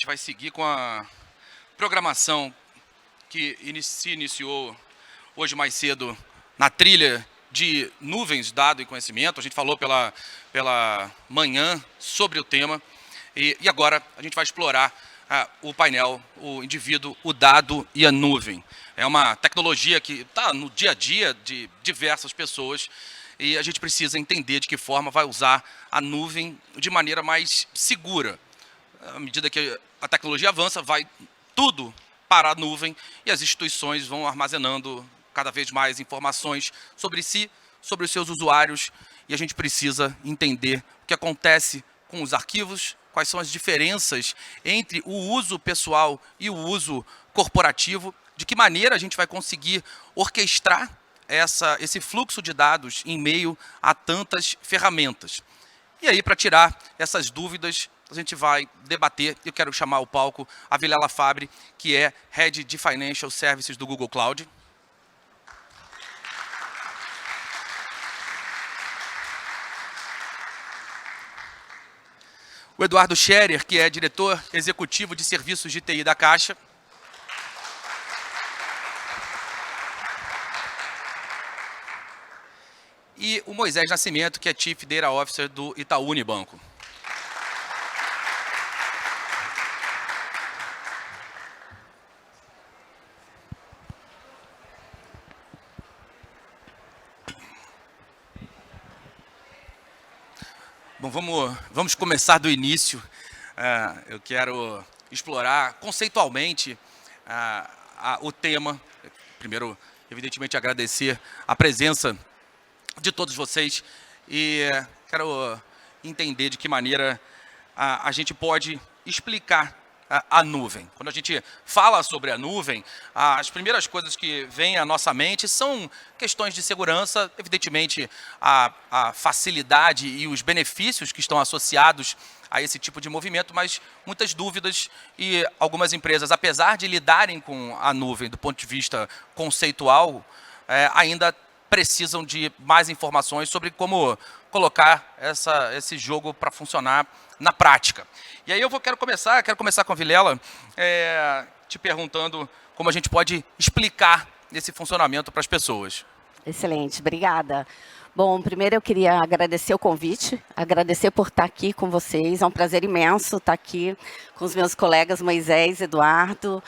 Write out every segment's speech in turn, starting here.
vai seguir com a programação que se iniciou hoje mais cedo na trilha de nuvens, dado e conhecimento. A gente falou pela manhã sobre o tema e agora a gente vai explorar o painel, o indivíduo, o dado e a nuvem. É uma tecnologia que está no dia a dia de diversas pessoas e a gente precisa entender de que forma vai usar a nuvem de maneira mais segura. À medida que a tecnologia avança, vai tudo para a nuvem e as instituições vão armazenando cada vez mais informações sobre si, sobre os seus usuários, e a gente precisa entender o que acontece com os arquivos, quais são as diferenças entre o uso pessoal e o uso corporativo, de que maneira a gente vai conseguir orquestrar esse fluxo de dados em meio a tantas ferramentas. E aí, para tirar essas dúvidas, a gente vai debater. Eu quero chamar ao palco a Vilela Fabbri, que é Head de Financial Services do Google Cloud. O Eduardo Scherer, que é diretor executivo de serviços de TI da Caixa. E o Moisés Nascimento, que é Chief Data Officer do Itaú Unibanco. Bom, vamos começar do início. Eu quero explorar conceitualmente o tema. Primeiro, evidentemente, agradecer a presença de todos vocês e quero entender de que maneira a gente pode explicar a nuvem. Quando a gente fala sobre a nuvem, as primeiras coisas que vêm à nossa mente são questões de segurança, evidentemente a facilidade e os benefícios que estão associados a esse tipo de movimento, mas muitas dúvidas e algumas empresas, apesar de lidarem com a nuvem do ponto de vista conceitual, ainda precisam de mais informações sobre como colocar esse jogo para funcionar na prática. E aí quero começar com a Vilela, te perguntando como a gente pode explicar esse funcionamento para as pessoas. Excelente, obrigada. Bom, primeiro eu queria agradecer o convite, agradecer por estar aqui com vocês. É um prazer imenso estar aqui com os meus colegas Moisés, Eduardo,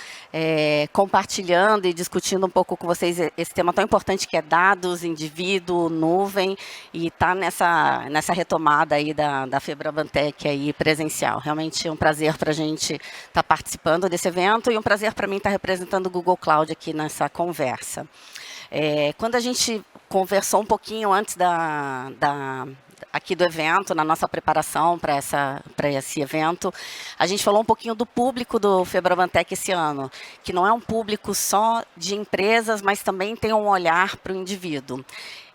compartilhando e discutindo um pouco com vocês esse tema tão importante que é dados, indivíduo, nuvem, e estar nessa retomada aí da Febrabantec aí presencial. Realmente é um prazer para a gente estar participando desse evento e um prazer para mim estar representando o Google Cloud aqui nessa conversa. Quando a gente conversou um pouquinho antes aqui do evento, na nossa preparação para esse evento, a gente falou um pouquinho do público do Febrabantec esse ano, que não é um público só de empresas, mas também tem um olhar para o indivíduo.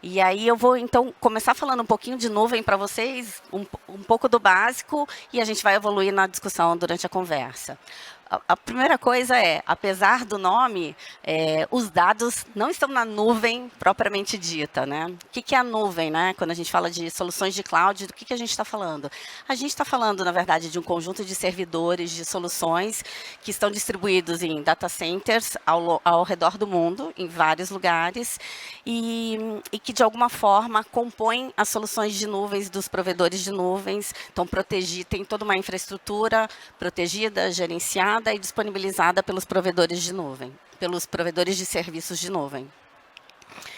E aí eu vou, então, começar falando um pouquinho de nuvem para vocês, um pouco do básico, e a gente vai evoluir na discussão durante a conversa. A primeira coisa apesar do nome, os dados não estão na nuvem propriamente dita, né? O que é a nuvem, né? Quando a gente fala de soluções de cloud, do que a gente está falando? A gente está falando, na verdade, de um conjunto de servidores, de soluções que estão distribuídos em data centers ao redor do mundo, em vários lugares, e que, de alguma forma, compõem as soluções de nuvens dos provedores de nuvens, então tem toda uma infraestrutura protegida, gerenciada, e disponibilizada pelos provedores de nuvem, pelos provedores de serviços de nuvem.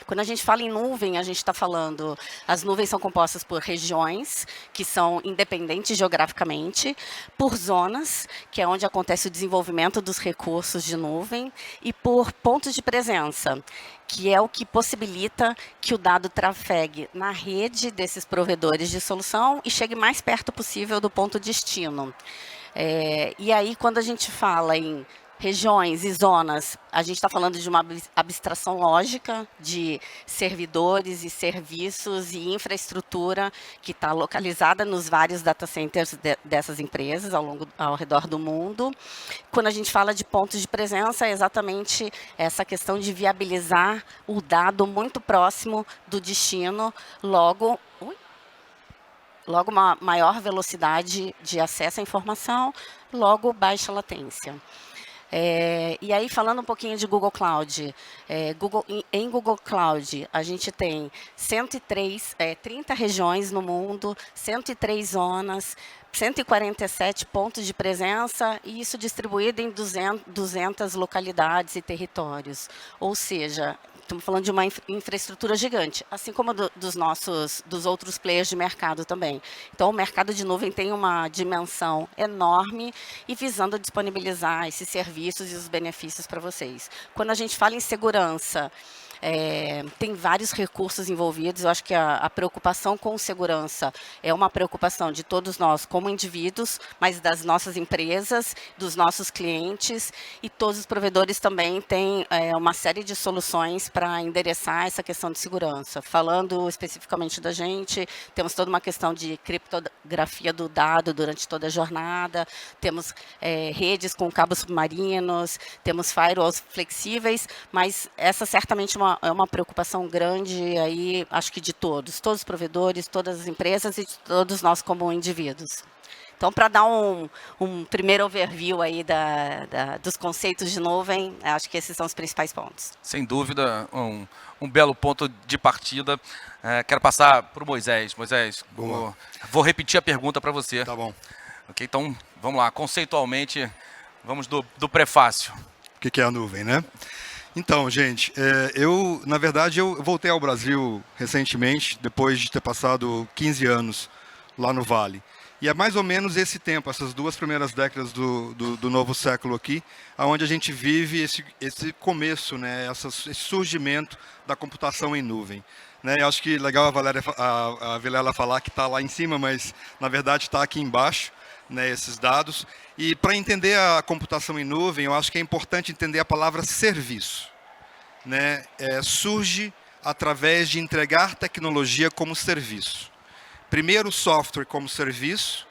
Quando a gente fala em nuvem, a gente está falando, as nuvens são compostas por regiões, que são independentes geograficamente, por zonas, que é onde acontece o desenvolvimento dos recursos de nuvem, e por pontos de presença, que é o que possibilita que o dado trafegue na rede desses provedores de solução e chegue mais perto possível do ponto destino. E aí, quando a gente fala em regiões e zonas, a gente está falando de uma abstração lógica de servidores e serviços e infraestrutura que está localizada nos vários data centers dessas empresas ao redor do mundo. Quando a gente fala de pontos de presença, é exatamente essa questão de viabilizar o dado muito próximo do destino, logo... logo uma maior velocidade de acesso à informação, logo baixa latência. E aí, falando um pouquinho de Google Cloud, em Google Cloud, a gente tem 30 regiões no mundo, 103 zonas, 147 pontos de presença, e isso distribuído em 200 localidades e territórios. Ou seja, estamos falando de uma infraestrutura gigante, assim como dos outros players de mercado também. Então, o mercado de nuvem tem uma dimensão enorme e visando disponibilizar esses serviços e os benefícios para vocês. Quando a gente fala em segurança, tem vários recursos envolvidos. Eu acho que a preocupação com segurança é uma preocupação de todos nós como indivíduos, mas das nossas empresas, dos nossos clientes, e todos os provedores também têm uma série de soluções para endereçar essa questão de segurança. Falando especificamente da gente, temos toda uma questão de criptografia do dado durante toda a jornada, temos redes com cabos submarinos, temos firewalls flexíveis, mas essa certamente é uma preocupação grande aí, acho que de todos os provedores, todas as empresas e de todos nós como indivíduos. Então, para dar um primeiro overview aí dos conceitos de nuvem, acho que esses são os principais pontos. Sem dúvida, um belo ponto de partida. Quero passar para o Moisés. Moisés, vou repetir a pergunta para você. Tá bom. Ok, então, vamos lá. Conceitualmente, vamos do prefácio. O que é a nuvem, né? Então, gente, na verdade, eu voltei ao Brasil recentemente, depois de ter passado 15 anos lá no Vale. E é mais ou menos esse tempo, essas 2 primeiras décadas do novo século aqui, onde a gente vive esse começo, né, esse surgimento da computação em nuvem. Né, eu acho que legal a Vilela falar que está lá em cima, mas na verdade está aqui embaixo, né, esses dados. E para entender a computação em nuvem, eu acho que é importante entender a palavra serviço. Né? Surge através de entregar tecnologia como serviço. Primeiro, software como serviço,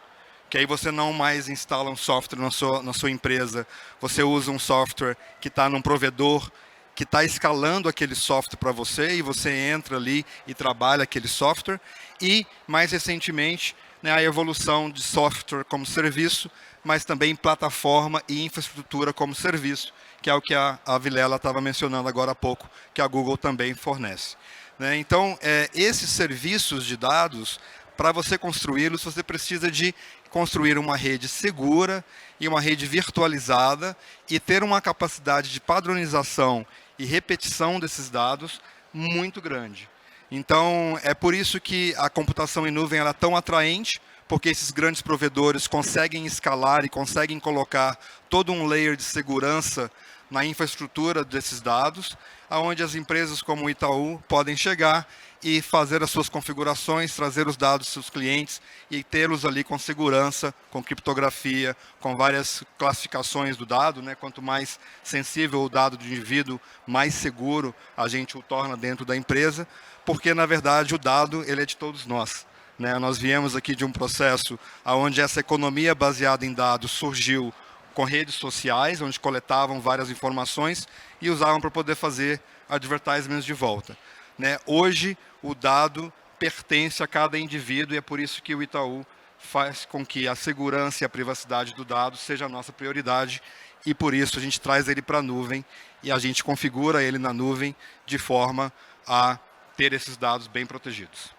que aí você não mais instala um software na sua empresa, você usa um software que está num provedor que está escalando aquele software para você e você entra ali e trabalha aquele software. E, mais recentemente, né, a evolução de software como serviço, mas também plataforma e infraestrutura como serviço, que é o que a Vilela estava mencionando agora há pouco, que a Google também fornece. Né? Então, esses serviços de dados, para você construí-los, você precisa de construir uma rede segura e uma rede virtualizada e ter uma capacidade de padronização e repetição desses dados muito grande. Então, é por isso que a computação em nuvem ela é tão atraente, porque esses grandes provedores conseguem escalar e conseguem colocar todo um layer de segurança na infraestrutura desses dados, onde as empresas como o Itaú podem chegar e fazer as suas configurações, trazer os dados dos seus clientes e tê-los ali com segurança, com criptografia, com várias classificações do dado. Né? Quanto mais sensível o dado do indivíduo, mais seguro a gente o torna dentro da empresa, porque, na verdade, o dado ele é de todos nós. Né? Nós viemos aqui de um processo onde essa economia baseada em dados surgiu com redes sociais, onde coletavam várias informações e usavam para poder fazer advertisements de volta. Né? Hoje, o dado pertence a cada indivíduo e é por isso que o Itaú faz com que a segurança e a privacidade do dado seja a nossa prioridade e por isso a gente traz ele para a nuvem e a gente configura ele na nuvem de forma a ter esses dados bem protegidos.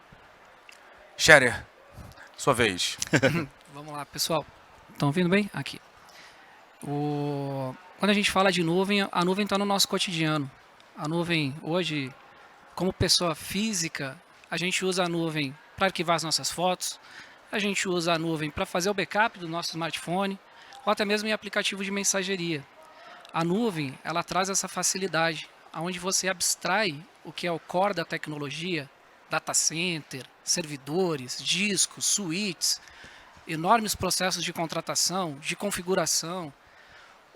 Scherer, sua vez. Vamos lá, pessoal. Estão ouvindo bem? Aqui. Quando a gente fala de nuvem, a nuvem está no nosso cotidiano. A nuvem, hoje, como pessoa física, a gente usa a nuvem para arquivar as nossas fotos, a gente usa a nuvem para fazer o backup do nosso smartphone, ou até mesmo em aplicativo de mensageria. A nuvem, ela traz essa facilidade, onde você abstrai o que é o core da tecnologia, data center, servidores, discos, switches, enormes processos de contratação, de configuração,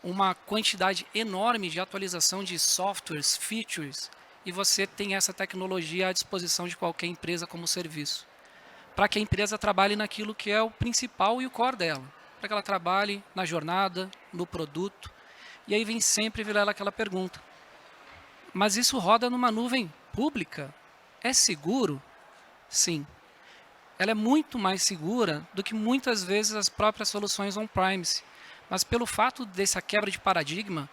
uma quantidade enorme de atualização de softwares, features, e você tem essa tecnologia à disposição de qualquer empresa como serviço. Para que a empresa trabalhe naquilo que é o principal e o core dela. Para que ela trabalhe na jornada, no produto. E aí vem sempre virar aquela pergunta. Mas isso roda numa nuvem pública? É seguro? Sim. ela é muito mais segura do que muitas vezes as próprias soluções on-premise. Mas pelo fato dessa quebra de paradigma,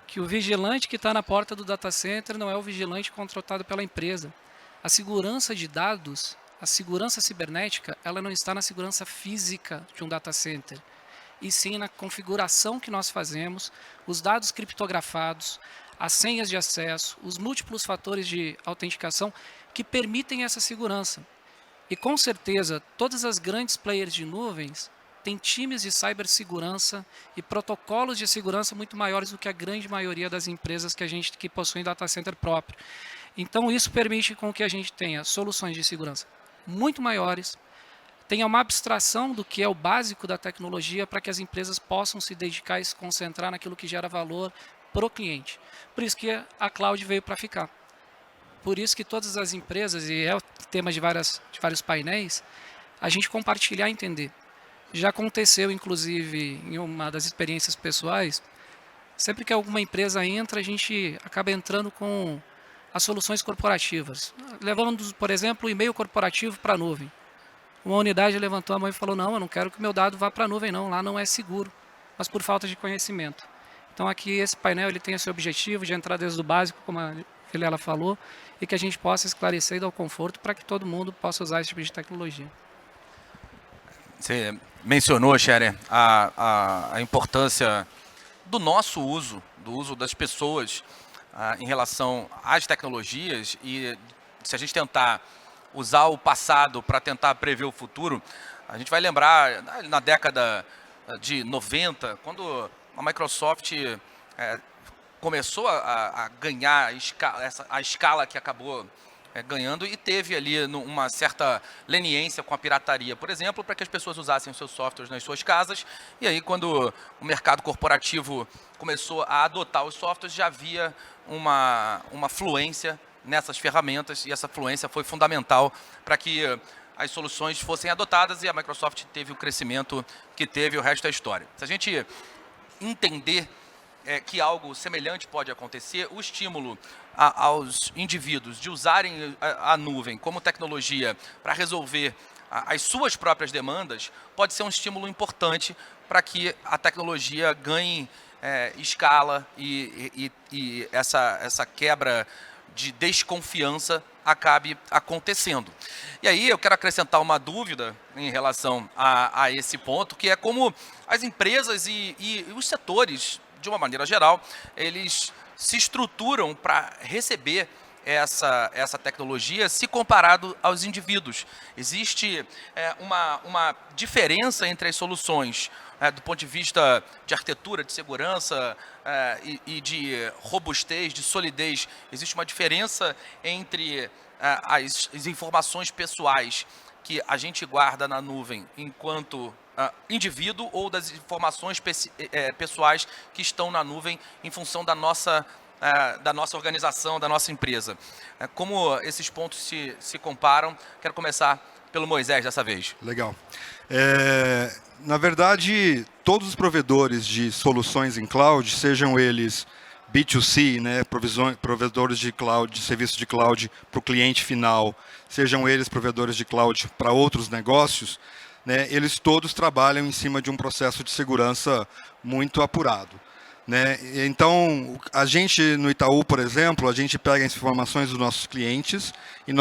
que o vigilante que está na porta do data center não é o vigilante contratado pela empresa. A segurança de dados, a segurança cibernética, ela não está na segurança física de um data center, e sim na configuração que nós fazemos, os dados criptografados, as senhas de acesso, os múltiplos fatores de autenticação que permitem essa segurança. E com certeza, todas as grandes players de nuvens têm times de cibersegurança e protocolos de segurança muito maiores do que a grande maioria das empresas que possuem data center próprio. Então, isso permite com que a gente tenha soluções de segurança muito maiores, tenha uma abstração do que é o básico da tecnologia para que as empresas possam se dedicar e se concentrar naquilo que gera valor para o cliente. Por isso que a cloud veio para ficar. Por isso que todas as empresas, e é o tema de vários painéis, a gente compartilhar e entender. Já aconteceu, inclusive, em uma das experiências pessoais, sempre que alguma empresa entra, a gente acaba entrando com as soluções corporativas. Levando, por exemplo, o e-mail corporativo para a nuvem. Uma unidade levantou a mão e falou, não, eu não quero que o meu dado vá para a nuvem, não, lá não é seguro, mas por falta de conhecimento. Então aqui esse painel ele tem esse objetivo de entrar desde o básico, como a Vilela falou, e que a gente possa esclarecer e dar o conforto para que todo mundo possa usar esse tipo de tecnologia. Você mencionou, Scherer, a importância do nosso uso, do uso das pessoas em relação às tecnologias, e se a gente tentar usar o passado para tentar prever o futuro, a gente vai lembrar na década de 90, quando a Microsoft começou a ganhar a escala que acabou ganhando, e teve ali uma certa leniência com a pirataria, por exemplo, para que as pessoas usassem os seus softwares nas suas casas. E aí, quando o mercado corporativo começou a adotar os softwares, já havia uma fluência nessas ferramentas, e essa fluência foi fundamental para que as soluções fossem adotadas, e a Microsoft teve o crescimento que teve, o resto da história. Se a gente entender que algo semelhante pode acontecer, o estímulo aos indivíduos de usarem a nuvem como tecnologia para resolver as suas próprias demandas pode ser um estímulo importante para que a tecnologia ganhe escala, e essa quebra de desconfiança acabe acontecendo. E aí eu quero acrescentar uma dúvida em relação a esse ponto, que é como as empresas e os setores, de uma maneira geral, eles se estruturam para receber essa tecnologia se comparado aos indivíduos. Existe uma diferença entre as soluções do ponto de vista de arquitetura, de segurança e de robustez, de solidez. Existe uma diferença entre as informações pessoais que a gente guarda na nuvem enquanto indivíduo, ou das informações pessoais que estão na nuvem em função da nossa organização, da nossa empresa. Como esses pontos se comparam? Quero começar pelo Moisés dessa vez. Legal. Na verdade, todos os provedores de soluções em cloud, sejam eles B2C, né, provedores de cloud, de serviço de cloud para o cliente final, sejam eles provedores de cloud para outros negócios, né, eles todos trabalham em cima de um processo de segurança muito apurado. Né? Então, a gente no Itaú, por exemplo, a gente pega as informações dos nossos clientes e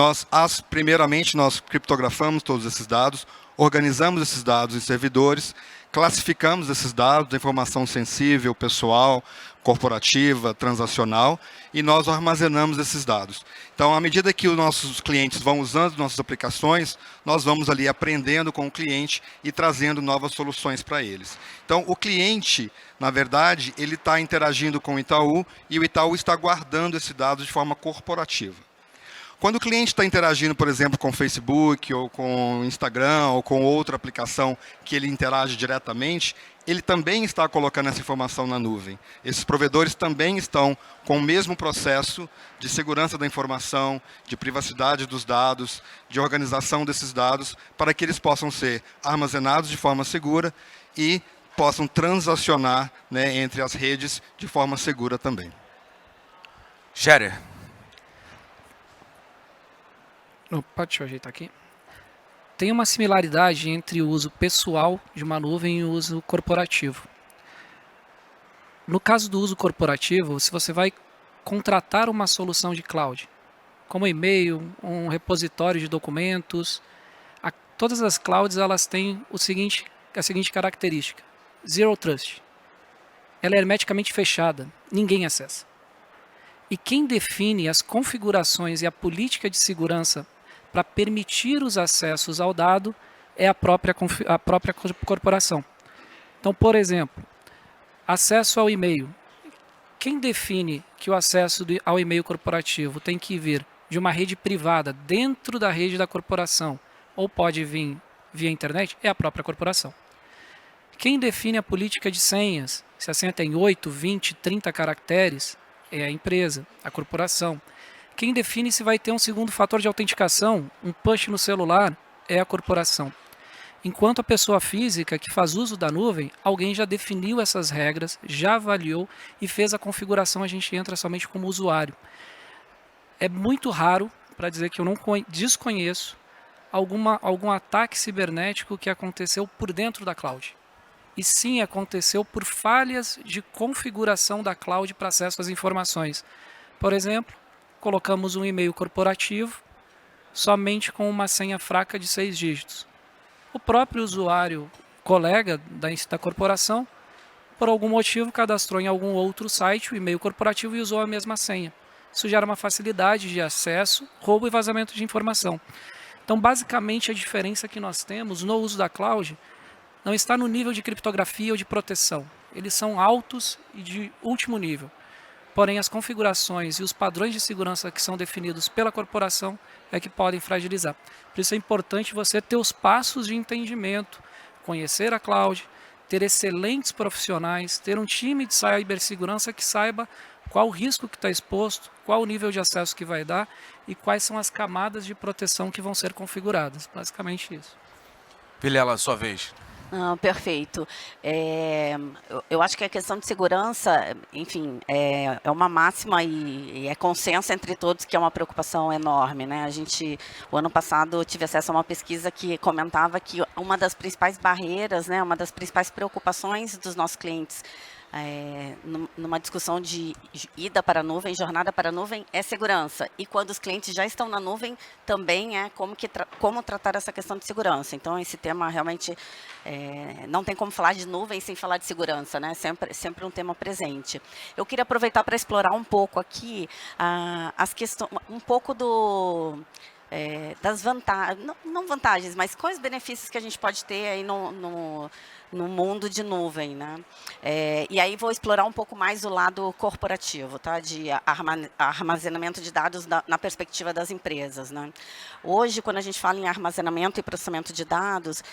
primeiramente nós criptografamos todos esses dados, organizamos esses dados em servidores, classificamos esses dados, informação sensível, pessoal, corporativa, transacional, e nós armazenamos esses dados. Então, à medida que os nossos clientes vão usando nossas aplicações, nós vamos ali aprendendo com o cliente e trazendo novas soluções para eles. Então, o cliente, na verdade, ele está interagindo com o Itaú, e o Itaú está guardando esse dado de forma corporativa. Quando o cliente está interagindo, por exemplo, com o Facebook, ou com o Instagram, ou com outra aplicação que ele interage diretamente, ele também está colocando essa informação na nuvem. Esses provedores também estão com o mesmo processo de segurança da informação, de privacidade dos dados, de organização desses dados, para que eles possam ser armazenados de forma segura e possam transacionar, né, entre as redes de forma segura também. Opa, deixa eu ajeitar aqui. tem uma similaridade entre o uso pessoal de uma nuvem e o uso corporativo. No caso do uso corporativo, se você vai contratar uma solução de cloud, como e-mail, um repositório de documentos, todas as clouds elas têm a seguinte característica: Zero Trust. Ela é hermeticamente fechada, ninguém acessa. E quem define as configurações e a política de segurança para permitir os acessos ao dado é a própria corporação. Então, por exemplo, acesso ao e-mail. Quem define que o acesso ao e-mail corporativo tem que vir de uma rede privada dentro da rede da corporação ou pode vir via internet é a própria corporação. Quem define a política de senhas, se a senha tem 8, 20, 30 caracteres, é a empresa, a corporação. Quem define se vai ter um segundo fator de autenticação, um push no celular, é a corporação. Enquanto a pessoa física que faz uso da nuvem, alguém já definiu essas regras, já avaliou e fez a configuração, a gente entra somente como usuário. É muito raro, para dizer que eu não desconheço, algum ataque cibernético que aconteceu por dentro da cloud. E sim, aconteceu por falhas de configuração da cloud para acesso às informações. Por exemplo, colocamos um e-mail corporativo somente com uma senha fraca de 6 dígitos. O próprio usuário, colega da corporação, por algum motivo cadastrou em algum outro site o e-mail corporativo e usou a mesma senha. Isso gera uma facilidade de acesso, roubo e vazamento de informação. Então, basicamente, a diferença que nós temos no uso da cloud não está no nível de criptografia ou de proteção. Eles são altos e de último nível. Porém, as configurações e os padrões de segurança que são definidos pela corporação é que podem fragilizar. Por isso é importante você ter os passos de entendimento, conhecer a cloud, ter excelentes profissionais, ter um time de cibersegurança que saiba qual o risco que está exposto, qual o nível de acesso que vai dar e quais são as camadas de proteção que vão ser configuradas. Basicamente isso. Vilela, sua vez. Perfeito. Eu acho que a questão de segurança, enfim, é uma máxima e é consenso entre todos que é uma preocupação enorme, né? O ano passado, eu tive acesso a uma pesquisa que comentava que uma das principais barreiras, né, uma das principais preocupações dos nossos clientes numa discussão de ida para a nuvem, jornada para a nuvem, é segurança. E quando os clientes já estão na nuvem, também é como tratar essa questão de segurança. Então, esse tema realmente não tem como falar de nuvem sem falar de segurança, né? Sempre um tema presente. Eu queria aproveitar para explorar um pouco aqui as questões, um pouco das vantagens, não vantagens, mas quais benefícios que a gente pode ter aí no mundo de nuvem, né? E aí vou explorar um pouco mais o lado corporativo, tá? De armazenamento de dados na perspectiva das empresas, né? Hoje, quando a gente fala em armazenamento e processamento de dados,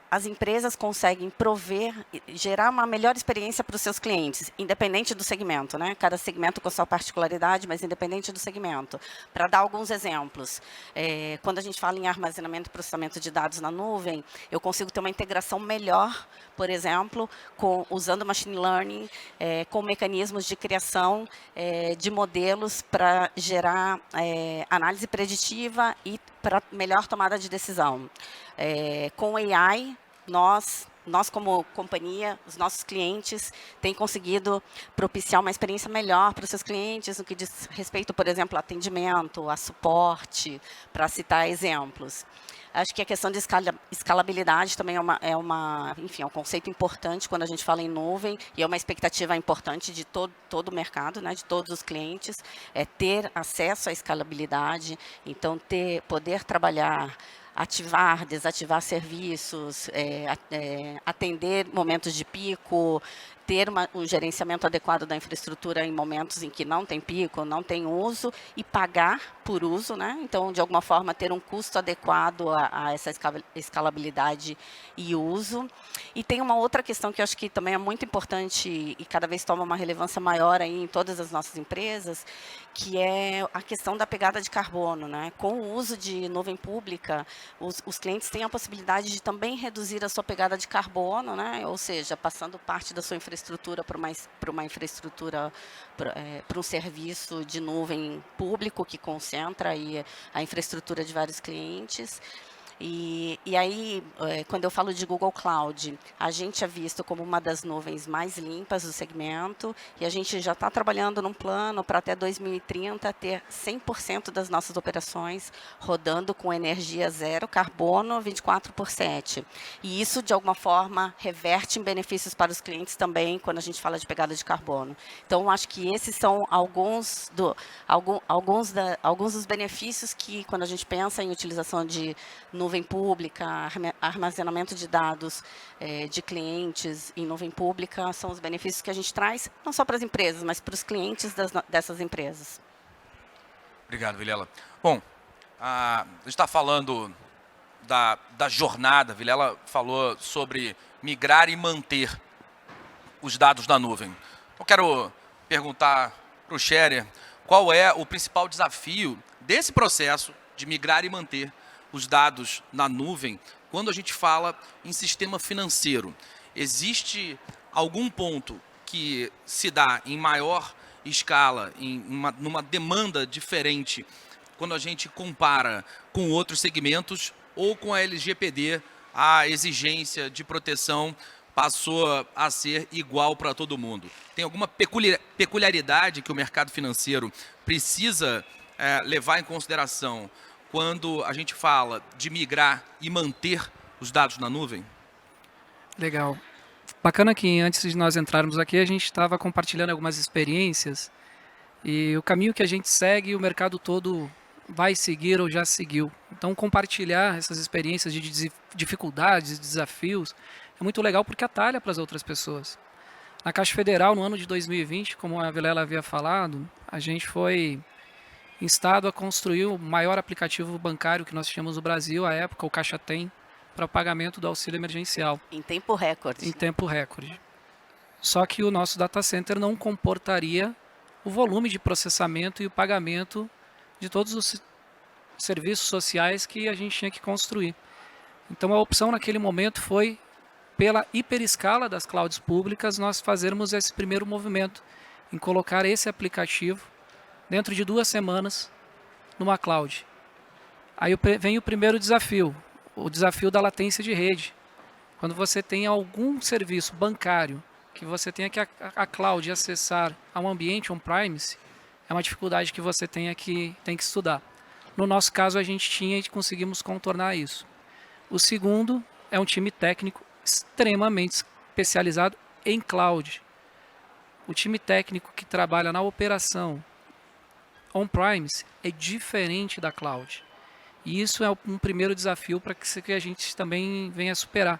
as empresas conseguem gerar uma melhor experiência para os seus clientes, independente do segmento, né? Cada segmento com sua particularidade, mas independente do segmento. Para dar alguns exemplos, quando a gente fala em armazenamento e processamento de dados na nuvem, eu consigo ter uma integração melhor, por exemplo, usando machine learning, com mecanismos de criação de modelos para gerar análise preditiva e para melhor tomada de decisão. Com AI, nós como companhia, os nossos clientes têm conseguido propiciar uma experiência melhor para os seus clientes no que diz respeito, por exemplo, a atendimento, a suporte, para citar exemplos. Acho que a questão de escalabilidade também enfim, é um conceito importante quando a gente fala em nuvem e é uma expectativa importante de todo o mercado, né, de todos os clientes, ter acesso à escalabilidade, então poder trabalhar, ativar, desativar serviços, atender momentos de pico, ter um gerenciamento adequado da infraestrutura em momentos em que não tem pico, não tem uso, e pagar por uso, né? Então, de alguma forma, ter um custo adequado a essa escalabilidade e uso. E tem uma outra questão que eu acho que também é muito importante e cada vez toma uma relevância maior aí em todas as nossas empresas, que é a questão da pegada de carbono, né? Com o uso de nuvem pública, os clientes têm a possibilidade de também reduzir a sua pegada de carbono, né? Ou seja, passando parte da sua infraestrutura para uma infraestrutura, para um serviço de nuvem público que concentra aí a infraestrutura de vários clientes. E aí, quando eu falo de Google Cloud, a gente é visto como uma das nuvens mais limpas do segmento e a gente já está trabalhando num plano para até 2030 ter 100% das nossas operações rodando com energia zero carbono 24/7. E isso, de alguma forma, reverte em benefícios para os clientes também quando a gente fala de pegada de carbono. Então, acho que esses são alguns dos benefícios que, quando a gente pensa em utilização de nuvem pública, armazenamento de dados de clientes em nuvem pública, são os benefícios que a gente traz, não só para as empresas, mas para os clientes dessas empresas. Obrigado, Vilela. Bom, a gente está falando da jornada. Vilela falou sobre migrar e manter os dados na nuvem. Eu quero perguntar para o Scherer qual é o principal desafio desse processo de migrar e manter os dados na nuvem quando a gente fala em sistema financeiro. Existe algum ponto que se dá em maior escala, numa demanda diferente, quando a gente compara com outros segmentos ou com a LGPD, a exigência de proteção passou a ser igual para todo mundo? Tem alguma peculiaridade que o mercado financeiro precisa levar em consideração quando a gente fala de migrar e manter os dados na nuvem? Legal. Bacana que antes de nós entrarmos aqui, a gente estava compartilhando algumas experiências e o caminho que a gente segue, o mercado todo vai seguir ou já seguiu. Então, compartilhar essas experiências de dificuldades, desafios, é muito legal porque atalha para as outras pessoas. Na Caixa Federal, no ano de 2020, como a Vilela havia falado, a gente foi instado a construir o maior aplicativo bancário que nós tínhamos no Brasil, à época, o Caixa Tem, para o pagamento do auxílio emergencial. Em tempo recorde. Em tempo recorde. Só que o nosso data center não comportaria o volume de processamento e o pagamento de todos os serviços sociais que a gente tinha que construir. Então a opção naquele momento foi, pela hiperescala das clouds públicas, nós fazermos esse primeiro movimento, em colocar esse aplicativo dentro de 2 semanas numa cloud. Aí vem o primeiro desafio, o desafio da latência de rede. Quando você tem algum serviço bancário que você tenha que a cloud acessar a um ambiente on-premise, é uma dificuldade que você tem que estudar. No nosso caso, a gente tinha e conseguimos contornar isso. O segundo é um time técnico extremamente especializado em cloud. O time técnico que trabalha na operação on-premise é diferente da cloud. E isso é um primeiro desafio para que a gente também venha superar,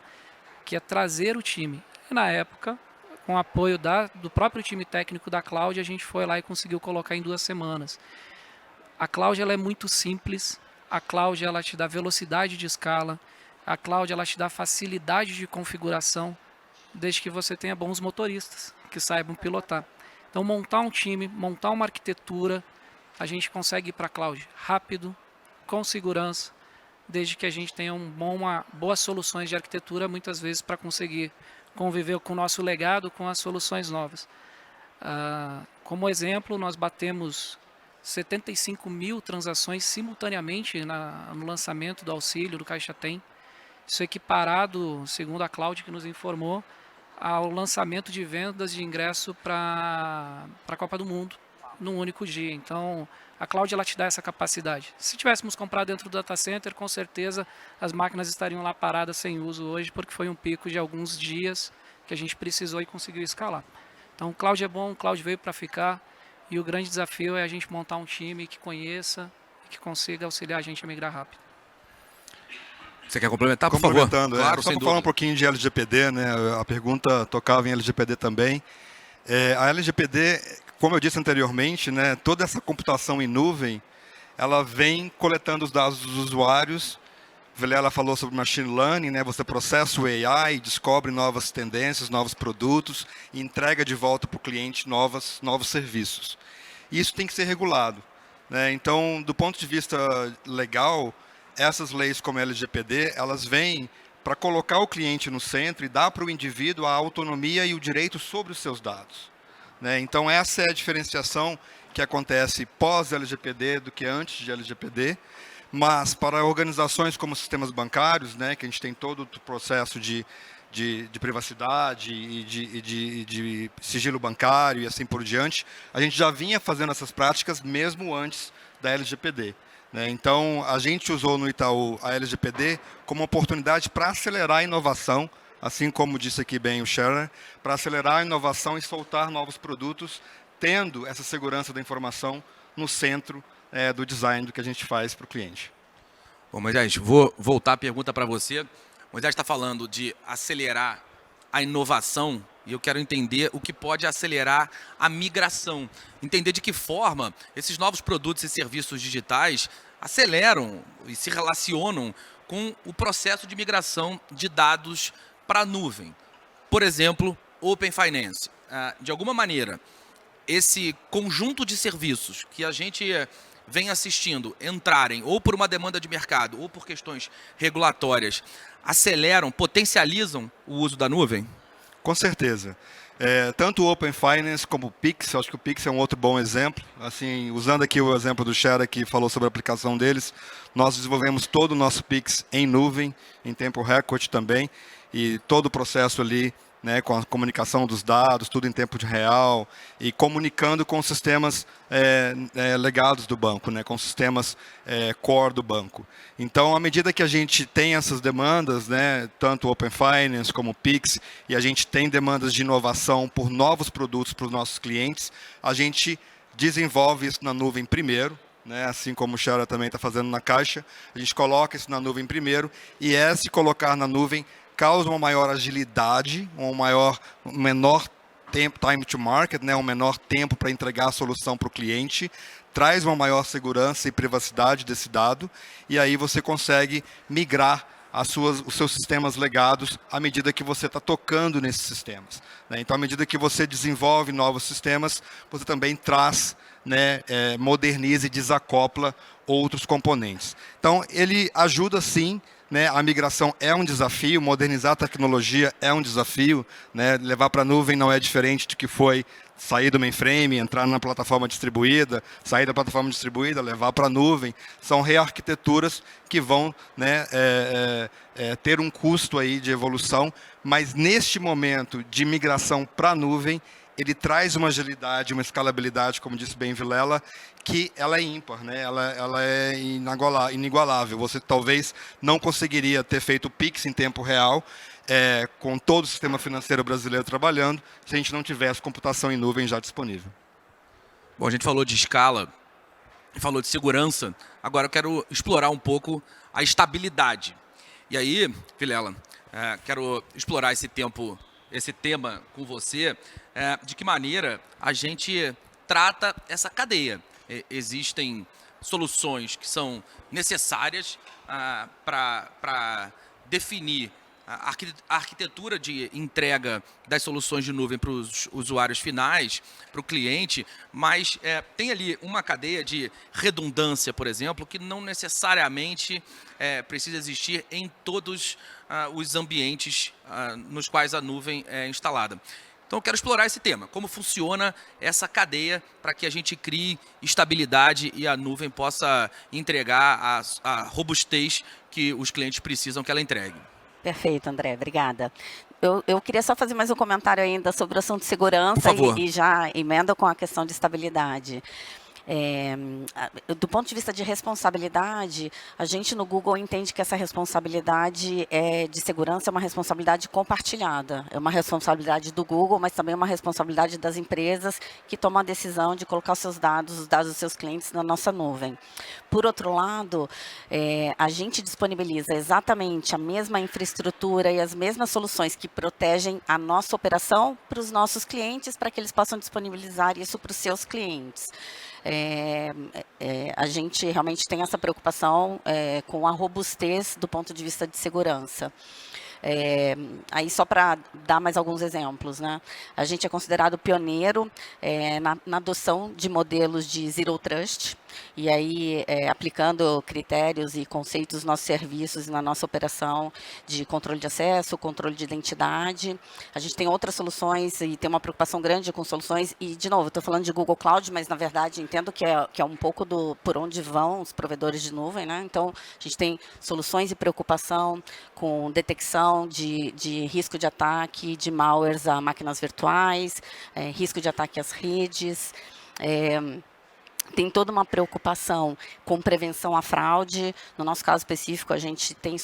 que é trazer o time. E na época, com o apoio do próprio time técnico da cloud, a gente foi lá e conseguiu colocar em 2 semanas. A cloud ela é muito simples, a cloud ela te dá velocidade de escala, a cloud ela te dá facilidade de configuração, desde que você tenha bons motoristas que saibam pilotar. Então, montar um time, montar uma arquitetura, a gente consegue ir para a cloud rápido, com segurança, desde que a gente tenha boas soluções de arquitetura, muitas vezes para conseguir conviver com o nosso legado, com as soluções novas. Como exemplo, nós batemos 75 mil transações simultaneamente no lançamento do auxílio do Caixa Tem. Isso equiparado, segundo a Cloud que nos informou, ao lançamento de vendas de ingresso para a Copa do Mundo, num único dia. Então, a Cloud ela te dá essa capacidade. Se tivéssemos comprado dentro do data center, com certeza as máquinas estariam lá paradas sem uso hoje, porque foi um pico de alguns dias que a gente precisou e conseguiu escalar. Então, o Cloud é bom, o Cloud veio para ficar, e o grande desafio é a gente montar um time que conheça e que consiga auxiliar a gente a migrar rápido. Você quer complementar, por favor? Complementando, Claro, só sem para falar um dúvida. pouquinho de LGPD, né? A pergunta tocava em LGPD também. A LGPD, como eu disse anteriormente, né, toda essa computação em nuvem, ela vem coletando os dados dos usuários. Vilela falou sobre machine learning, né? Você processa o AI, descobre novas tendências, novos produtos e entrega de volta para o cliente novos serviços. E isso tem que ser regulado, né? Então, do ponto de vista legal, essas leis como a LGPD, elas vêm para colocar o cliente no centro e dar para o indivíduo a autonomia e o direito sobre os seus dados, né? Então, essa é a diferenciação que acontece pós-LGPD do que antes de LGPD, mas para organizações como sistemas bancários, né, que a gente tem todo o processo de privacidade e de sigilo bancário e assim por diante, a gente já vinha fazendo essas práticas mesmo antes da LGPD. Né? Então, a gente usou no Itaú a LGPD como oportunidade para acelerar a inovação, assim como disse aqui bem o Scherer, para acelerar a inovação e soltar novos produtos, tendo essa segurança da informação no centro do design do que a gente faz para o cliente. Bom, Moisés, vou voltar a pergunta para você. Moisés está falando de acelerar a inovação e eu quero entender o que pode acelerar a migração. Entender de que forma esses novos produtos e serviços digitais aceleram e se relacionam com o processo de migração de dados para a nuvem. Por exemplo, Open Finance. De alguma maneira, esse conjunto de serviços que a gente vem assistindo entrarem ou por uma demanda de mercado ou por questões regulatórias, aceleram, potencializam o uso da nuvem? Com certeza. Tanto o Open Finance como o Pix, acho que o Pix é um outro bom exemplo. Assim, usando aqui o exemplo do Scherer, que falou sobre a aplicação deles, nós desenvolvemos todo o nosso Pix em nuvem, em tempo recorde também, e todo o processo ali, né, com a comunicação dos dados, tudo em tempo real, e comunicando com os sistemas legados do banco, né, com os sistemas core do banco. Então, à medida que a gente tem essas demandas, né, tanto o Open Finance como o Pix, e a gente tem demandas de inovação por novos produtos para os nossos clientes, a gente desenvolve isso na nuvem primeiro, né, assim como o Scherer também está fazendo na Caixa, a gente coloca isso na nuvem primeiro, e se colocar na nuvem causa uma maior agilidade, um menor tempo, time to market, né, um menor tempo para entregar a solução para o cliente, traz uma maior segurança e privacidade desse dado, e aí você consegue migrar os seus sistemas legados à medida que você está tocando nesses sistemas. Né? Então, à medida que você desenvolve novos sistemas, você também traz, né, moderniza e desacopla outros componentes. Então, ele ajuda sim. Né, a migração é um desafio, modernizar a tecnologia é um desafio, né, levar para a nuvem não é diferente do que foi sair do mainframe, entrar na plataforma distribuída, sair da plataforma distribuída, levar para a nuvem. São rearquiteturas que vão, né, ter um custo aí de evolução, mas neste momento de migração para a nuvem, ele traz uma agilidade, uma escalabilidade, como disse bem Vilela, que ela é ímpar, né? Ela é inigualável. Você talvez não conseguiria ter feito o Pix em tempo real, com todo o sistema financeiro brasileiro trabalhando, se a gente não tivesse computação em nuvem já disponível. Bom, a gente falou de escala, falou de segurança, agora eu quero explorar um pouco a estabilidade. E aí, Vilela, quero explorar esse tema com você, de que maneira a gente trata essa cadeia. Existem soluções que são necessárias para definir a arquitetura de entrega das soluções de nuvem para os usuários finais, para o cliente, mas tem ali uma cadeia de redundância, por exemplo, que não necessariamente precisa existir em todos os ambientes nos quais a nuvem é instalada. Então, eu quero explorar esse tema, como funciona essa cadeia para que a gente crie estabilidade e a nuvem possa entregar a robustez que os clientes precisam que ela entregue. Perfeito, André, obrigada. Eu queria só fazer mais um comentário ainda sobre o assunto de segurança e já emenda com a questão de estabilidade. Do ponto de vista de responsabilidade, a gente no Google entende que essa responsabilidade de segurança é uma responsabilidade compartilhada. É uma responsabilidade do Google, mas também é uma responsabilidade das empresas que tomam a decisão de colocar os dados dos seus clientes na nossa nuvem. Por outro lado, a gente disponibiliza exatamente a mesma infraestrutura e as mesmas soluções que protegem a nossa operação para os nossos clientes, para que eles possam disponibilizar isso para os seus clientes. A gente realmente tem essa preocupação com a robustez do ponto de vista de segurança. Aí só para dar mais alguns exemplos, né? A gente é considerado pioneiro na adoção de modelos de Zero Trust. e aí aplicando critérios e conceitos nos nossos serviços e na nossa operação de controle de acesso, controle de identidade. A gente tem outras soluções e tem uma preocupação grande com soluções, e, de novo, estou falando de Google Cloud, mas, na verdade, entendo que é um pouco por onde vão os provedores de nuvem, né? Então, a gente tem soluções e preocupação com detecção de risco de ataque, de malwares a máquinas virtuais, risco de ataque às redes, tem toda uma preocupação com prevenção à fraude. No nosso caso específico, a gente tem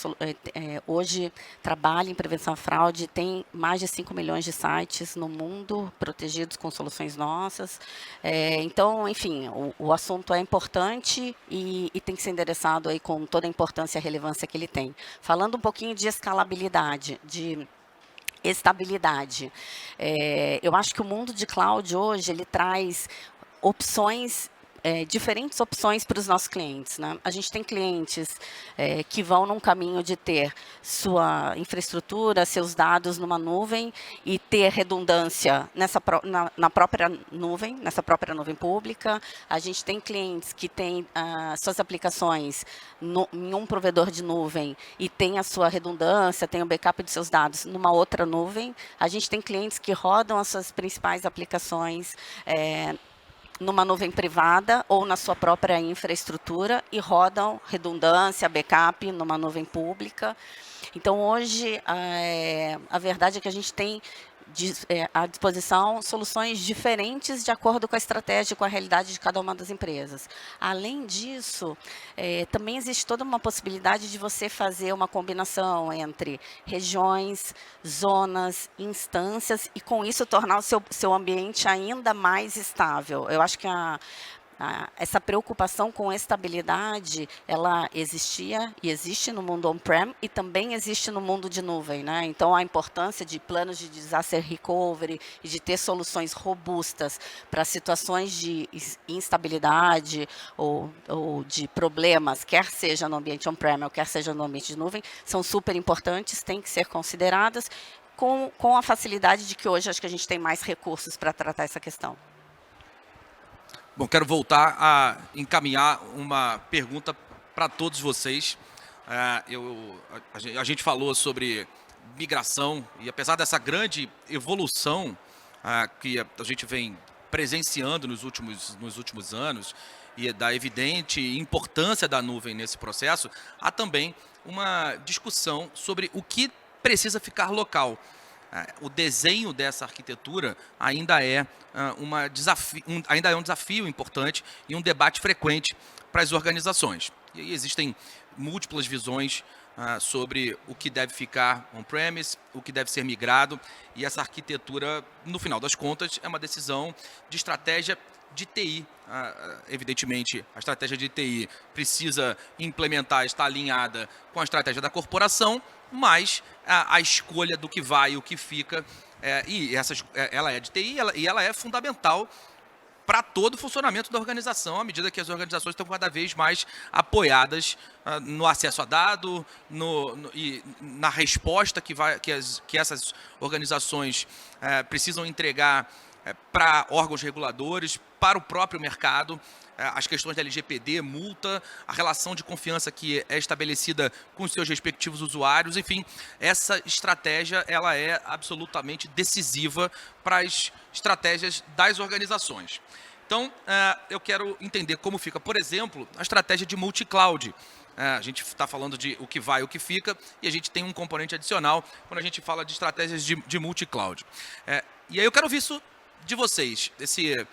hoje trabalha em prevenção à fraude, tem mais de 5 milhões de sites no mundo protegidos com soluções nossas. Então, enfim, o assunto é importante e tem que ser endereçado aí com toda a importância e a relevância que ele tem. Falando um pouquinho de escalabilidade, de estabilidade. Eu acho que o mundo de cloud hoje, ele traz opções, diferentes opções para os nossos clientes, né? A gente tem clientes que vão num caminho de ter sua infraestrutura, seus dados numa nuvem e ter redundância na própria nuvem pública. A gente tem clientes que têm suas aplicações em um provedor de nuvem e tem a sua redundância, tem o backup de seus dados numa outra nuvem. A gente tem clientes que rodam as suas principais aplicações numa nuvem privada ou na sua própria infraestrutura e rodam redundância, backup numa nuvem pública. Então, hoje, a verdade é que a gente tem à disposição soluções diferentes de acordo com a estratégia e com a realidade de cada uma das empresas. Além disso, também existe toda uma possibilidade de você fazer uma combinação entre regiões, zonas, instâncias e, com isso, tornar o seu ambiente ainda mais estável. Eu acho que essa preocupação com estabilidade, ela existia e existe no mundo on-prem e também existe no mundo de nuvem, né? Então, a importância de planos de disaster recovery e de ter soluções robustas para situações de instabilidade ou de problemas, quer seja no ambiente on-prem ou quer seja no ambiente de nuvem, são super importantes, têm que ser consideradas com a facilidade de que hoje acho que a gente tem mais recursos para tratar essa questão. Bom, quero voltar a encaminhar uma pergunta para todos vocês. A gente falou sobre migração e, apesar dessa grande evolução que a gente vem presenciando nos últimos anos e da evidente importância da nuvem nesse processo, há também uma discussão sobre o que precisa ficar local. O desenho dessa arquitetura ainda é um desafio importante e um debate frequente para as organizações. E aí existem múltiplas visões sobre o que deve ficar on-premise, o que deve ser migrado, e essa arquitetura, no final das contas, é uma decisão de estratégia de TI. Evidentemente, a estratégia de TI precisa implementar, estar alinhada com a estratégia da corporação, mas a escolha do que vai e o que fica, ela é de TI e ela é fundamental para todo o funcionamento da organização, à medida que as organizações estão cada vez mais apoiadas no acesso a dado e na resposta que essas organizações precisam entregar para órgãos reguladores, para o próprio mercado, as questões da LGPD, multa, a relação de confiança que é estabelecida com os seus respectivos usuários, enfim, essa estratégia ela é absolutamente decisiva para as estratégias das organizações. Então, eu quero entender como fica, por exemplo, a estratégia de multi-cloud. A gente está falando de o que vai e o que fica, e a gente tem um componente adicional quando a gente fala de estratégias de multi-cloud. E aí eu quero ouvir isso de vocês. Esse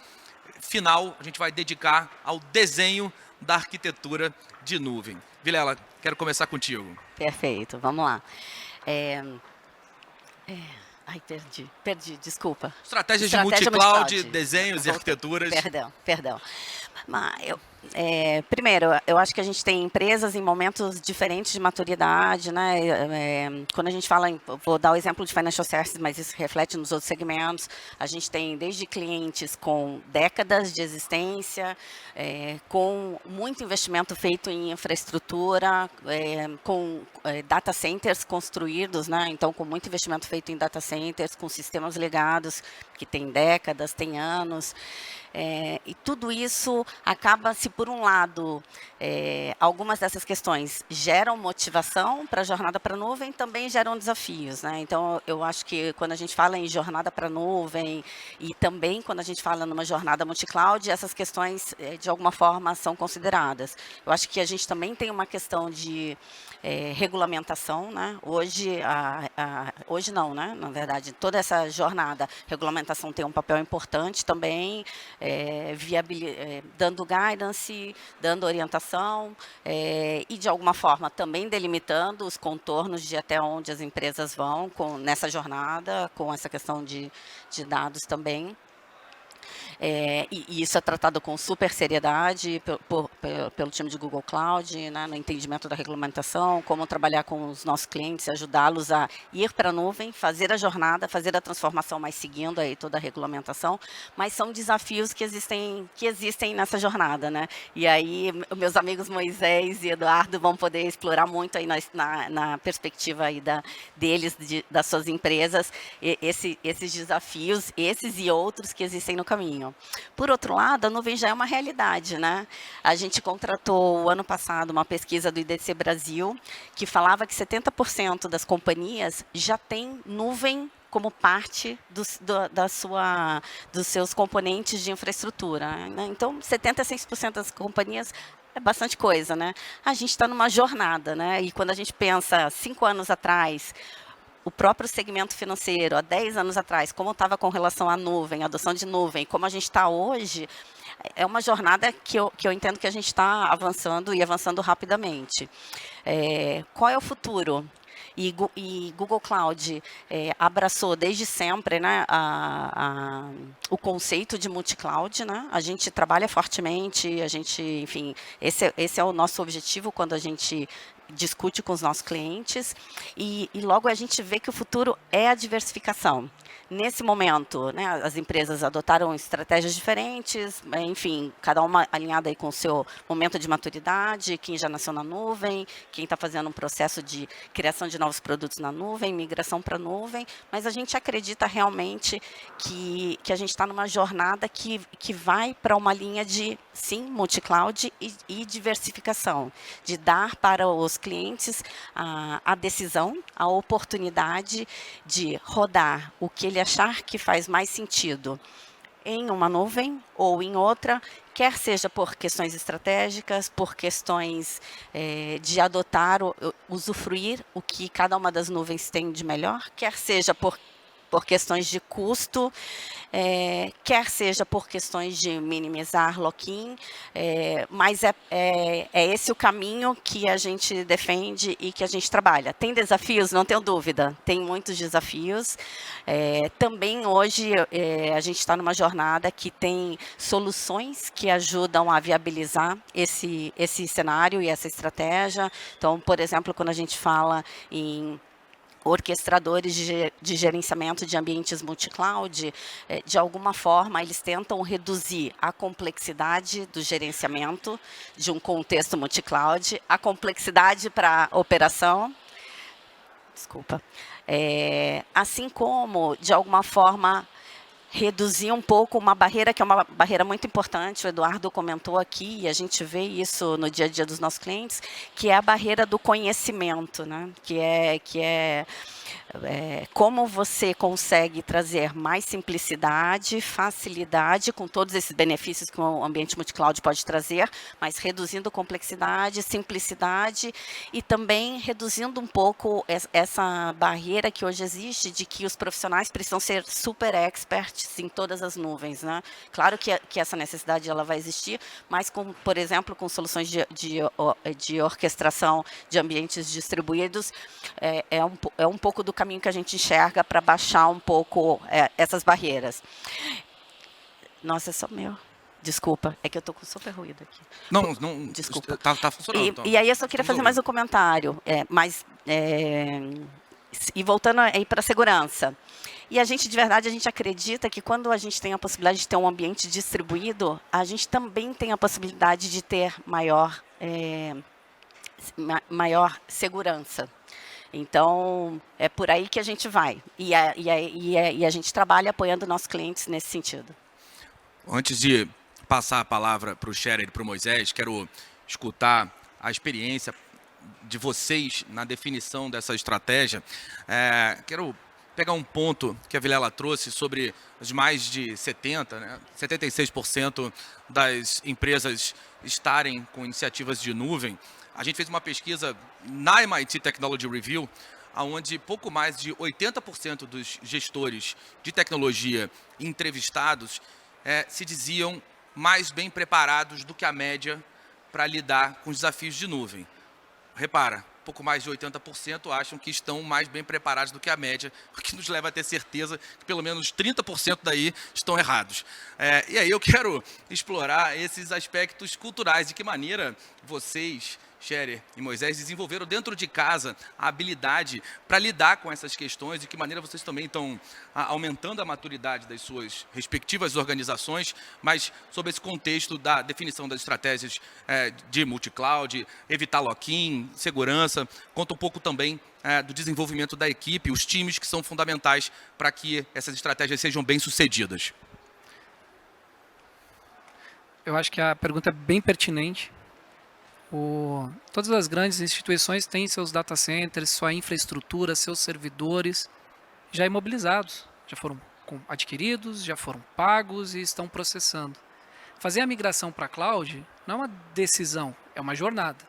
final a gente vai dedicar ao desenho da arquitetura de nuvem. Vilela, quero começar contigo. Perfeito, vamos lá. Ai, perdi, desculpa. Estratégias de multi-cloud, desenhos e arquiteturas. Perdão. Mas primeiro, eu acho que a gente tem empresas em momentos diferentes de maturidade, né? Quando a gente fala, vou dar o exemplo de financial services, mas isso reflete nos outros segmentos. A gente tem desde clientes com décadas de existência, com muito investimento feito em infraestrutura, com data centers construídos, né? Então, com muito investimento feito em data centers, com sistemas legados que têm décadas, têm anos. E tudo isso acaba, se por um lado, algumas dessas questões geram motivação para a jornada para a nuvem, também geram desafios, né? Então, eu acho que quando a gente fala em jornada para a nuvem e também quando a gente fala numa jornada multi-cloud, essas questões, de alguma forma, são consideradas. Eu acho que a gente também tem uma questão de regulamentação, né? Hoje não, né? Na verdade, toda essa jornada, regulamentação tem um papel importante também, dando guidance, dando orientação e, de alguma forma, também delimitando os contornos de até onde as empresas vão nessa jornada, com essa questão de dados também. E isso é tratado com super seriedade pelo time de Google Cloud, né, no entendimento da regulamentação, como trabalhar com os nossos clientes, ajudá-los a ir para a nuvem, fazer a jornada, fazer a transformação, mas seguindo aí toda a regulamentação, mas são desafios que existem nessa jornada, né? E aí, meus amigos Moisés e Eduardo vão poder explorar muito aí na perspectiva aí deles, das suas empresas, esses desafios, esses e outros que existem no caminho. Por outro lado, a nuvem já é uma realidade, né? A gente contratou, o ano passado, uma pesquisa do IDC Brasil, que falava que 70% das companhias já têm nuvem como parte dos seus componentes de infraestrutura, né? Então, 76% das companhias é bastante coisa, né? A gente está numa jornada, né? E quando a gente pensa 5 anos atrás, o próprio segmento financeiro, há 10 anos atrás, como estava com relação à nuvem, à adoção de nuvem, como a gente está hoje, é uma jornada que eu entendo que a gente está avançando e avançando rapidamente. Qual é o futuro? E Google Cloud abraçou desde sempre, né, o conceito de multi-cloud, né? A gente trabalha fortemente, enfim, esse é o nosso objetivo quando a gente discute com os nossos clientes e logo a gente vê que o futuro é a diversificação. Nesse momento, né, as empresas adotaram estratégias diferentes, enfim, cada uma alinhada aí com o seu momento de maturidade, quem já nasceu na nuvem, quem está fazendo um processo de criação de novos produtos na nuvem, migração para a nuvem, mas a gente acredita realmente que a gente está numa jornada que vai para uma linha de, sim, multi-cloud e diversificação, de dar para os clientes a decisão, a oportunidade de rodar o que ele achar que faz mais sentido em uma nuvem ou em outra, quer seja por questões estratégicas, por questões de adotar, usufruir o que cada uma das nuvens tem de melhor, quer seja por questões de custo, quer seja por questões de minimizar lock-in, mas é esse o caminho que a gente defende e que a gente trabalha. Tem desafios? Não tenho dúvida, tem muitos desafios. Também hoje a gente está numa jornada que tem soluções que ajudam a viabilizar esse cenário e essa estratégia. Então, por exemplo, quando a gente fala em orquestradores de gerenciamento de ambientes multi-cloud, de alguma forma, eles tentam reduzir a complexidade do gerenciamento de um contexto multi-cloud, a complexidade para a operação, assim como, de alguma forma, reduzir um pouco uma barreira que é uma barreira muito importante, o Eduardo comentou aqui, e a gente vê isso no dia a dia dos nossos clientes, que é a barreira do conhecimento, né? Que é como você consegue trazer mais simplicidade, facilidade, com todos esses benefícios que o ambiente multi-cloud pode trazer, mas reduzindo complexidade, simplicidade e também reduzindo um pouco essa barreira que hoje existe de que os profissionais precisam ser super experts em todas as nuvens, né? Claro que essa necessidade ela vai existir, mas, por exemplo, com soluções de orquestração de ambientes distribuídos, é um pouco do caminho que a gente enxerga para baixar um pouco essas barreiras. Nossa, é só meu. Desculpa, é que eu estou com super ruído aqui. Não, desculpa. Tá funcionando. E aí eu só queria fazer mais um comentário, e voltando aí para a segurança. E a gente, de verdade, a gente acredita que quando a gente tem a possibilidade de ter um ambiente distribuído, a gente também tem a possibilidade de ter maior segurança. Então, é por aí que a gente vai. E a gente trabalha apoiando nossos clientes nesse sentido. Antes de passar a palavra para o Scherer e para o Moisés, quero escutar a experiência de vocês na definição dessa estratégia. Quero pegar um ponto que a Vilela trouxe sobre os mais de 76% das empresas estarem com iniciativas de nuvem. A gente fez uma pesquisa na MIT Technology Review, onde pouco mais de 80% dos gestores de tecnologia entrevistados se diziam mais bem preparados do que a média para lidar com os desafios de nuvem. Repara, pouco mais de 80% acham que estão mais bem preparados do que a média, o que nos leva a ter certeza que pelo menos 30% daí estão errados. E aí eu quero explorar esses aspectos culturais, de que maneira vocês, Scherer e Moisés, desenvolveram dentro de casa a habilidade para lidar com essas questões, de que maneira vocês também estão aumentando a maturidade das suas respectivas organizações, mas sob esse contexto da definição das estratégias de multi-cloud, evitar lock-in, segurança. Conta um pouco também do desenvolvimento da equipe, os times que são fundamentais para que essas estratégias sejam bem-sucedidas. Eu acho que a pergunta é bem pertinente. Todas as grandes instituições têm seus data centers, sua infraestrutura, seus servidores já imobilizados, já foram adquiridos, já foram pagos e estão processando. Fazer a migração para a cloud não é uma decisão, é uma jornada.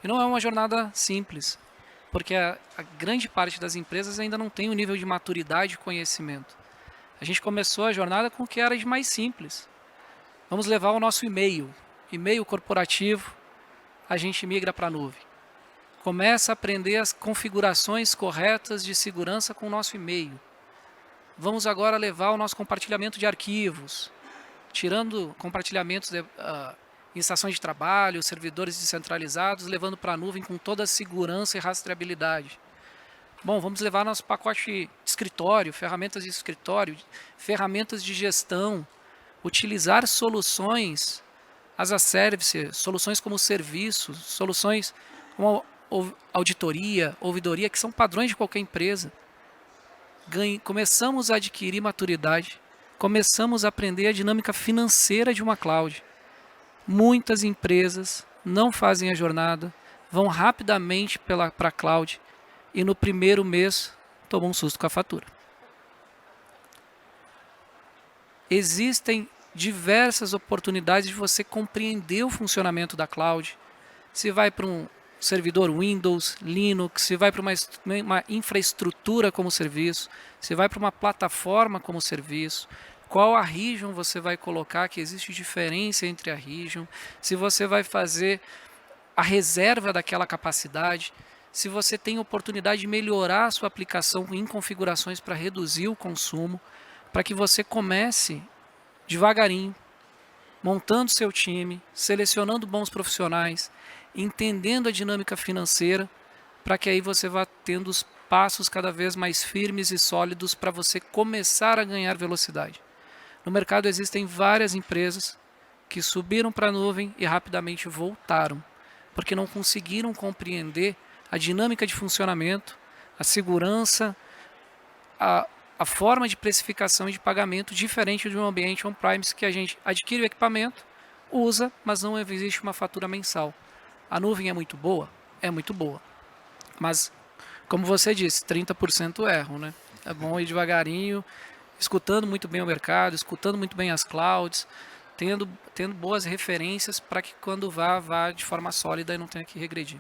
E não é uma jornada simples, porque a grande parte das empresas ainda não tem o nível de maturidade e conhecimento. A gente começou a jornada com o que era de mais simples. Vamos levar o nosso e-mail corporativo, a gente migra para a nuvem. Começa a aprender as configurações corretas de segurança com o nosso e-mail. Vamos agora levar o nosso compartilhamento de arquivos, tirando compartilhamentos em estações de trabalho, servidores descentralizados, levando para a nuvem com toda a segurança e rastreabilidade. Bom, vamos levar nosso pacote de escritório, ferramentas de escritório, ferramentas de gestão, utilizar soluções as a service, soluções como serviços, soluções como auditoria, ouvidoria, que são padrões de qualquer empresa. Começamos a adquirir maturidade, começamos a aprender a dinâmica financeira de uma cloud. Muitas empresas não fazem a jornada, vão rapidamente para a cloud e no primeiro mês tomam um susto com a fatura. Existem diversas oportunidades de você compreender o funcionamento da cloud. Se vai para um servidor Windows, Linux, se vai para uma infraestrutura como serviço, se vai para uma plataforma como serviço, qual a region você vai colocar, que existe diferença entre a region, se você vai fazer a reserva daquela capacidade, se você tem oportunidade de melhorar a sua aplicação em configurações para reduzir o consumo, para que você comece devagarinho, montando seu time, selecionando bons profissionais, entendendo a dinâmica financeira, para que aí você vá tendo os passos cada vez mais firmes e sólidos para você começar a ganhar velocidade. No mercado existem várias empresas que subiram para a nuvem e rapidamente voltaram, porque não conseguiram compreender a dinâmica de funcionamento, a segurança, a forma de precificação e de pagamento diferente de um ambiente on-premise que a gente adquire o equipamento, usa, mas não existe uma fatura mensal. A nuvem é muito boa? É muito boa. Mas, como você disse, 30% erram, né? É bom ir devagarinho, escutando muito bem o mercado, escutando muito bem as clouds, tendo boas referências para que quando vá de forma sólida e não tenha que regredir.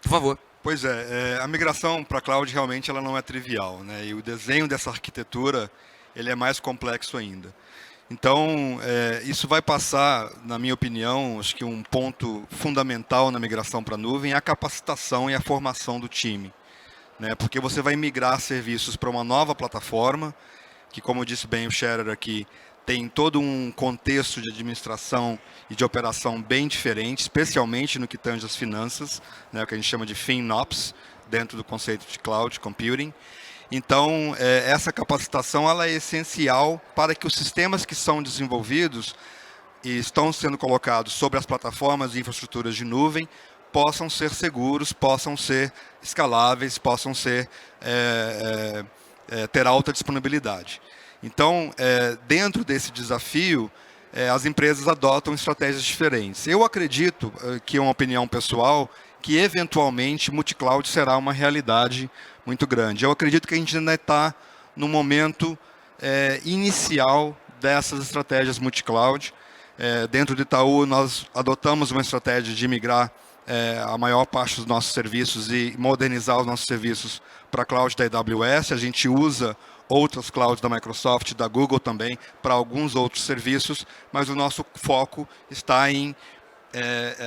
Por favor. Pois a migração para a cloud realmente ela não é trivial, né? E o desenho dessa arquitetura ele é mais complexo ainda. Então, isso vai passar, na minha opinião, acho que um ponto fundamental na migração para a nuvem é a capacitação e a formação do time, né? Porque você vai migrar serviços para uma nova plataforma, que, como disse bem o Scherer aqui, tem todo um contexto de administração e de operação bem diferente, especialmente no que tange às finanças, né, o que a gente chama de FinOps, dentro do conceito de Cloud Computing. Então, essa capacitação ela é essencial para que os sistemas que são desenvolvidos e estão sendo colocados sobre as plataformas e infraestruturas de nuvem possam ser seguros, possam ser escaláveis, possam ter alta disponibilidade. Então, dentro desse desafio, as empresas adotam estratégias diferentes. Eu acredito, que é uma opinião pessoal, que eventualmente multicloud será uma realidade muito grande. Eu acredito que a gente ainda está no momento inicial dessas estratégias multicloud. Dentro do Itaú, nós adotamos uma estratégia de migrar a maior parte dos nossos serviços e modernizar os nossos serviços para a cloud da AWS. A gente usa outras clouds da Microsoft, da Google também, para alguns outros serviços, mas o nosso foco está em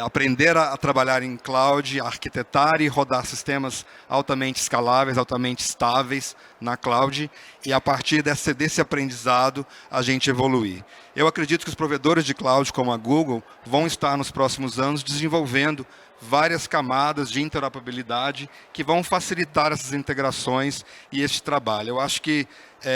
aprender a trabalhar em cloud, arquitetar e rodar sistemas altamente escaláveis, altamente estáveis na cloud, e a partir desse aprendizado a gente evoluir. Eu acredito que os provedores de cloud, como a Google, vão estar nos próximos anos desenvolvendo várias camadas de interoperabilidade que vão facilitar essas integrações e esse trabalho. Eu acho que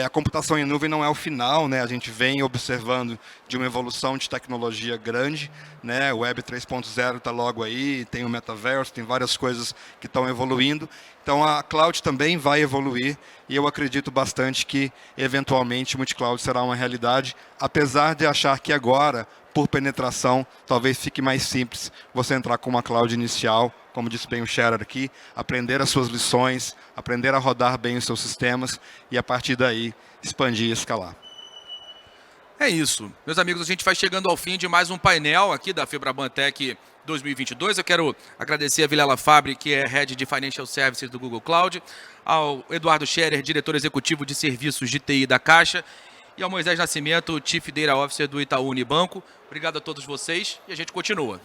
a computação em nuvem não é o final, né? A gente vem observando de uma evolução de tecnologia grande, né? O Web 3.0 está logo aí, tem o metaverso, tem várias coisas que estão evoluindo. Então, a cloud também vai evoluir e eu acredito bastante que, eventualmente, o multicloud será uma realidade, apesar de achar que agora, por penetração, talvez fique mais simples você entrar com uma cloud inicial, como disse bem o Scherer aqui, aprender as suas lições, aprender a rodar bem os seus sistemas e, a partir daí, expandir e escalar. É isso. Meus amigos, a gente vai chegando ao fim de mais um painel aqui da Febraban Tech 2022. Eu quero agradecer a Vilela Fabre, que é Head de Financial Services do Google Cloud, ao Eduardo Scherer, Diretor Executivo de Serviços de TI da Caixa, e ao Moisés Nascimento, Chief Data Officer do Itaú Unibanco. Obrigado a todos vocês e a gente continua.